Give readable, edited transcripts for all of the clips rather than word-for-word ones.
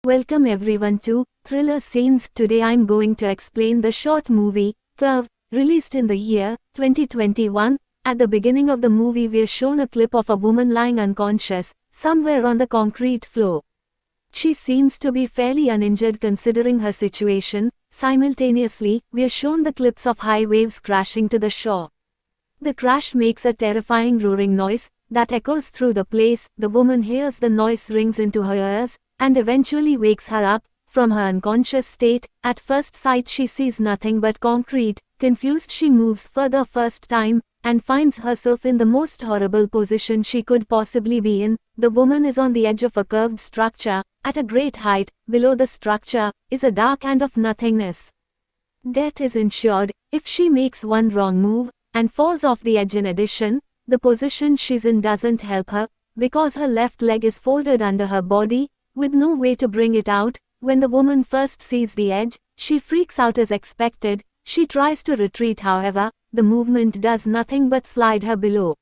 Welcome everyone to Thriller Scenes. Today I'm going to explain the short movie, Curve, released in the year 2021. At the beginning of the movie we're shown a clip of a woman lying unconscious, somewhere on the concrete floor. She seems to be fairly uninjured considering her situation. Simultaneously, we're shown the clips of high waves crashing to the shore. The crash makes a terrifying roaring noise that echoes through the place. The woman hears the noise rings into her ears, and eventually wakes her up from her unconscious state. At first sight she sees nothing but concrete. Confused she moves further first time, and finds herself in the most horrible position she could possibly be in. The woman is on the edge of a curved structure, at a great height. Below the structure is a dark end of nothingness. Death is ensured if she makes one wrong move, and falls off the edge. In addition, the position she's in doesn't help her, because her left leg is folded under her body, with no way to bring it out. When the woman first sees the edge, she freaks out as expected. She tries to retreat, however, the movement does nothing but slide her below.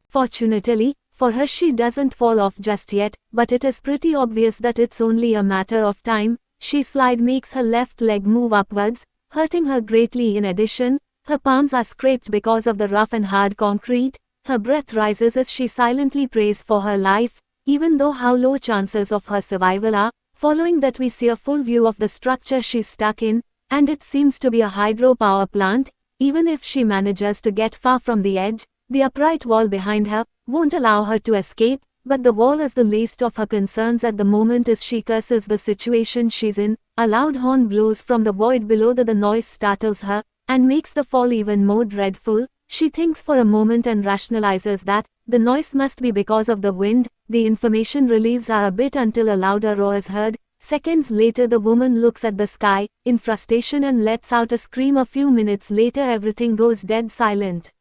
Fortunately for her, she doesn't fall off just yet, but it is pretty obvious that it's only a matter of time. She slide makes her left leg move upwards, hurting her greatly. In addition, her palms are scraped because of the rough and hard concrete. Her breath rises as she silently prays for her life, even though how low chances of her survival are. Following that we see a full view of the structure she's stuck in, and it seems to be a hydropower plant. Even if she manages to get far from the edge, the upright wall behind her won't allow her to escape, but the wall is the least of her concerns at the moment as she curses the situation she's in. A loud horn blows from the void below. The noise startles her, and makes the fall even more dreadful. She thinks for a moment and rationalizes that the noise must be because of the wind. The information relieves her a bit until a louder roar is heard. Seconds later the woman looks at the sky in frustration and lets out a scream. A few minutes later everything goes dead silent.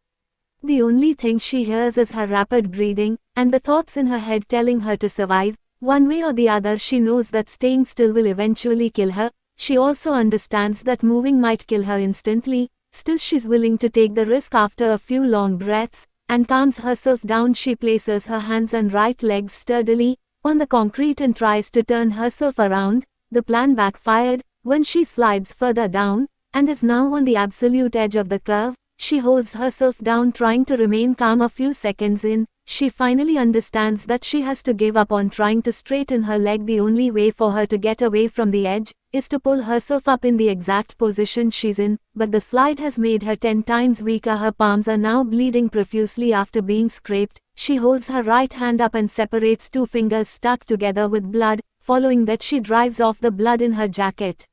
The only thing she hears is her rapid breathing, and the thoughts in her head telling her to survive. One way or the other she knows that staying still will eventually kill her. She also understands that moving might kill her instantly. Still she's willing to take the risk. After a few long breaths, and calms herself down, she places her hands and right legs sturdily on the concrete and tries to turn herself around. The plan backfired when she slides further down, and is now on the absolute edge of the curve. She holds herself down, trying to remain calm. A few seconds in, she finally understands that she has to give up on trying to straighten her leg. The only way for her to get away from the edge is to pull herself up in the exact position she's in, but the slide has made her 10 times weaker. Her palms are now bleeding profusely after being scraped. She holds her right hand up and separates two fingers stuck together with blood. Following that she drives off the blood in her jacket,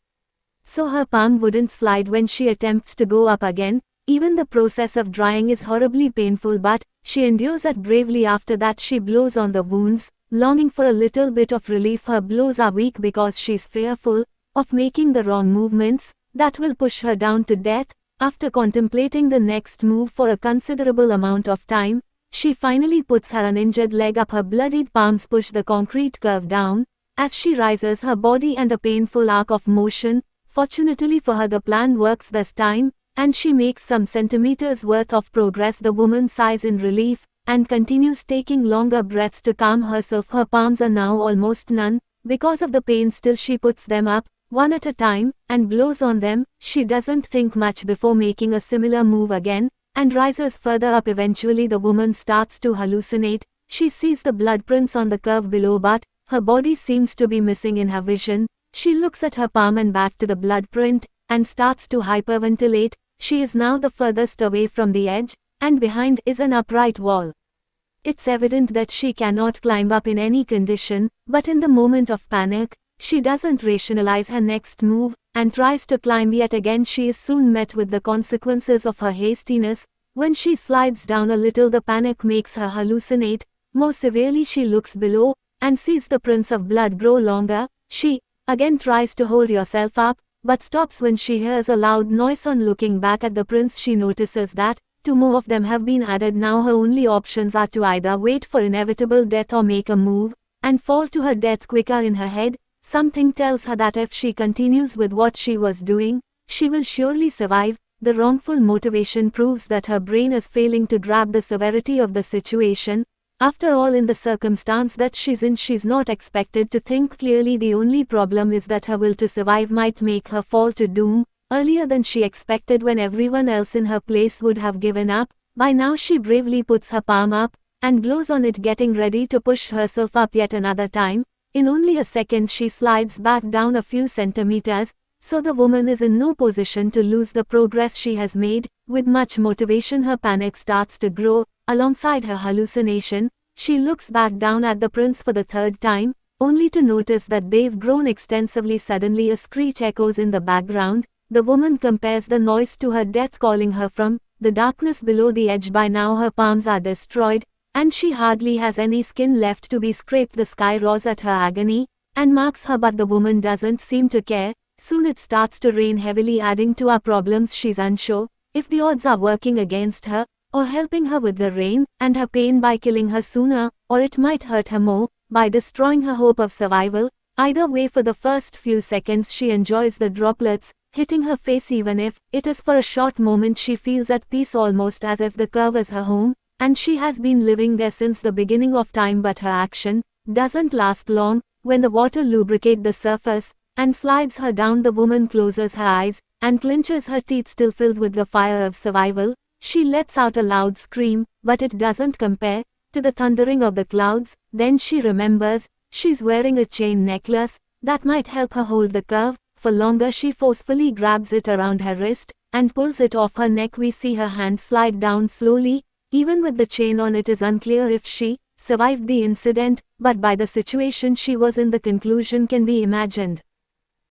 so her palm wouldn't slide when she attempts to go up again. Even the process of drying is horribly painful, but she endures it bravely. After that she blows on the wounds, longing for a little bit of relief. Her blows are weak because she's fearful of making the wrong movements that will push her down to death. After contemplating the next move for a considerable amount of time, she finally puts her uninjured leg up. Her bloodied palms push the concrete curve down as she rises her body and a painful arc of motion. Fortunately for her, the plan works this time, and she makes some centimeters worth of progress. The woman sighs in relief and continues taking longer breaths to calm herself. Her palms are now almost numb because of the pain. Still she puts them up one at a time and blows on them. She doesn't think much before making a similar move again and rises further up. Eventually the woman starts to hallucinate. She sees the blood prints on the curve below, but her body seems to be missing in her vision. She looks at her palm and back to the blood print and starts to hyperventilate. She is now the furthest away from the edge, and behind is an upright wall. It's evident that she cannot climb up in any condition, but in the moment of panic, she doesn't rationalize her next move, and tries to climb yet again. She is soon met with the consequences of her hastiness. When she slides down a little, the panic makes her hallucinate more severely. She looks below, and sees the prints of blood grow longer. She again tries to hold herself up, but stops when she hears a loud noise. On looking back at the prints, she notices that 2 more of them have been added. Now her only options are to either wait for inevitable death or make a move and fall to her death quicker. In her head, something tells her that if she continues with what she was doing, she will surely survive. The wrongful motivation proves that her brain is failing to grab the severity of the situation. After all, in the circumstance that she's in, she's not expected to think clearly. The only problem is that her will to survive might make her fall to doom earlier than she expected, when everyone else in her place would have given up. By now she bravely puts her palm up and blows on it, getting ready to push herself up yet another time. In only a second she slides back down a few centimeters, so the woman is in no position to lose the progress she has made. With much motivation her panic starts to grow. Alongside her hallucination, she looks back down at the prints for the third time, only to notice that they've grown extensively. Suddenly a screech echoes in the background. The woman compares the noise to her death calling her from the darkness below the edge. By now her palms are destroyed, and she hardly has any skin left to be scraped. The sky roars at her agony and marks her, but the woman doesn't seem to care. Soon it starts to rain heavily, adding to our problems. She's unsure if the odds are working against her or helping her with the rain and her pain by killing her sooner, or it might hurt her more by destroying her hope of survival. Either way, for the first few seconds she enjoys the droplets hitting her face. Even if it is for a short moment, she feels at peace, almost as if the curve is her home and she has been living there since the beginning of time. But her action doesn't last long. When the water lubricates the surface and slides her down, the woman closes her eyes and clenches her teeth, still filled with the fire of survival. She lets out a loud scream, but it doesn't compare to the thundering of the clouds. Then she remembers she's wearing a chain necklace that might help her hold the curve for longer. She forcefully grabs it around her wrist and pulls it off her neck. We see her hand slide down slowly. Even with the chain on, it is unclear if she survived the incident, but by the situation she was in, the conclusion can be imagined.